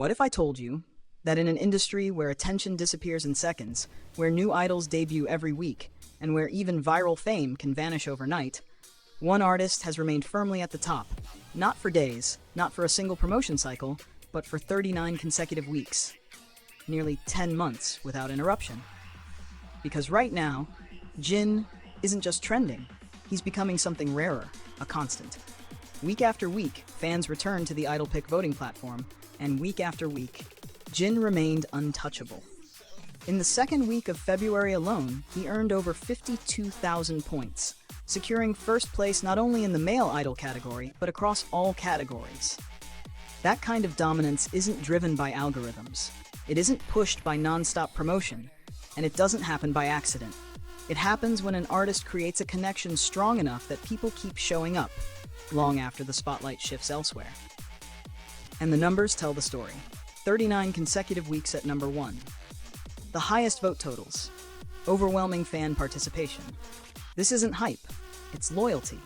What if I told you that in an industry where attention disappears in seconds, where new idols debut every week, and where even viral fame can vanish overnight, one artist has remained firmly at the top, not for days, not for a single promotion cycle, but for 39 consecutive weeks, nearly 10 months without interruption. Because right now, Jin isn't just trending, he's becoming something rarer, a constant. Week after week, fans return to the AIDOLpic voting platform, and week after week, Jin remained untouchable. In the second week of February alone, he earned over 52,000 points, securing first place not only in the male idol category, but across all categories. That kind of dominance isn't driven by algorithms. It isn't pushed by non-stop promotion, and it doesn't happen by accident. It happens when an artist creates a connection strong enough that people keep showing up, long after the spotlight shifts elsewhere. And the numbers tell the story. 39 consecutive weeks at number 1. The highest vote totals. Overwhelming fan participation. This isn't hype. It's loyalty.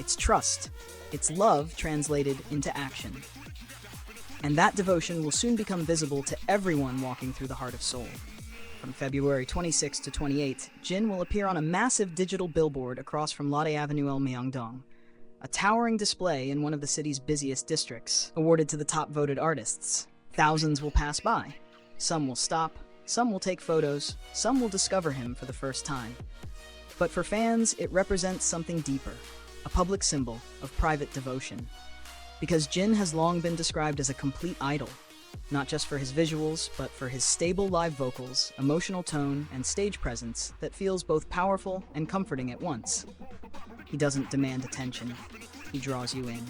It's trust. It's love translated into action. And that devotion will soon become visible to everyone walking through the heart of Seoul. From February 26 to 28, Jin will appear on a massive digital billboard across from Lotte Avenue El Myeongdong, a towering display in one of the city's busiest districts, awarded to the top voted artists. Thousands will pass by. Some will stop, some will take photos, some will discover him for the first time. But for fans, it represents something deeper, a public symbol of private devotion. Because Jin has long been described as a complete idol, not just for his visuals, but for his stable live vocals, emotional tone, and stage presence that feels both powerful and comforting at once. He doesn't demand attention, he draws you in.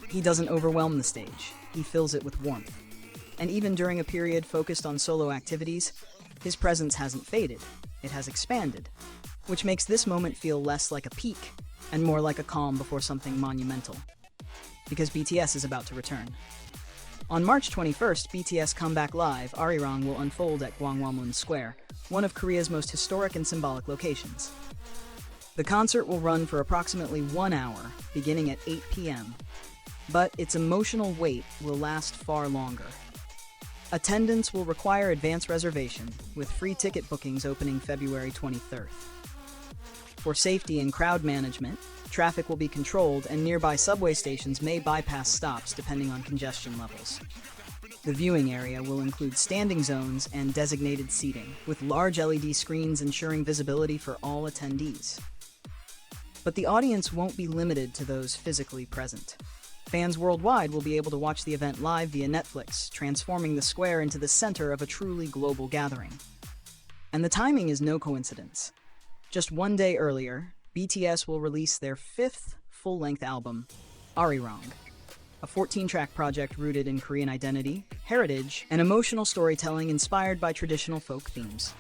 He doesn't overwhelm the stage, he fills it with warmth. And even during a period focused on solo activities, his presence hasn't faded, it has expanded, which makes this moment feel less like a peak and more like a calm before something monumental. Because BTS is about to return. On March 21st, BTS Comeback Live, ARIRANG will unfold at Gwanghwamun Square, one of Korea's most historic and symbolic locations. The concert will run for approximately 1 hour, beginning at 8 p.m. But its emotional weight will last far longer. Attendance will require advance reservation, with free ticket bookings opening February 23rd. For safety and crowd management, traffic will be controlled and nearby subway stations may bypass stops depending on congestion levels. The viewing area will include standing zones and designated seating, with large LED screens ensuring visibility for all attendees. But the audience won't be limited to those physically present. Fans worldwide will be able to watch the event live via Netflix, transforming the square into the center of a truly global gathering. And the timing is no coincidence. Just 1 day earlier, BTS will release their 5th full-length album, ARIRANG, a 14-track project rooted in Korean identity, heritage, and emotional storytelling inspired by traditional folk themes.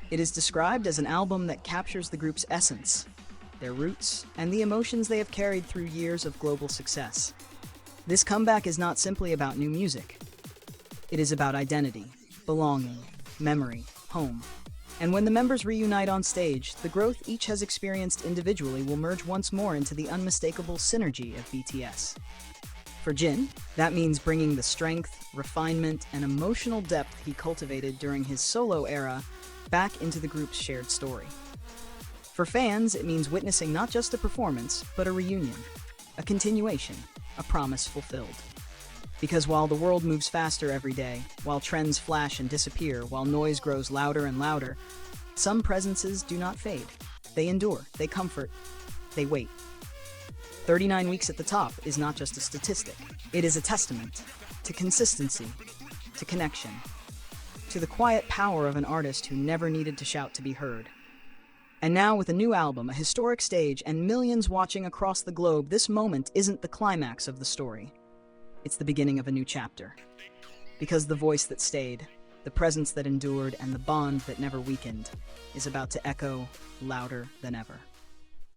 It is described as an album that captures the group's essence, their roots, and the emotions they have carried through years of global success. This comeback is not simply about new music. It is about identity, belonging, memory, home. And when the members reunite on stage, the growth each has experienced individually will merge once more into the unmistakable synergy of BTS. For Jin, that means bringing the strength, refinement, and emotional depth he cultivated during his solo era back into the group's shared story. For fans, it means witnessing not just a performance, but a reunion, a continuation, a promise fulfilled. Because while the world moves faster every day, while trends flash and disappear, while noise grows louder and louder, some presences do not fade. They endure, they comfort, they wait. 39 weeks at the top is not just a statistic. It is a testament to consistency, to connection, to the quiet power of an artist who never needed to shout to be heard. And now, with a new album, a historic stage, and millions watching across the globe, this moment isn't the climax of the story. It's the beginning of a new chapter. Because the voice that stayed, the presence that endured, and the bond that never weakened is about to echo louder than ever.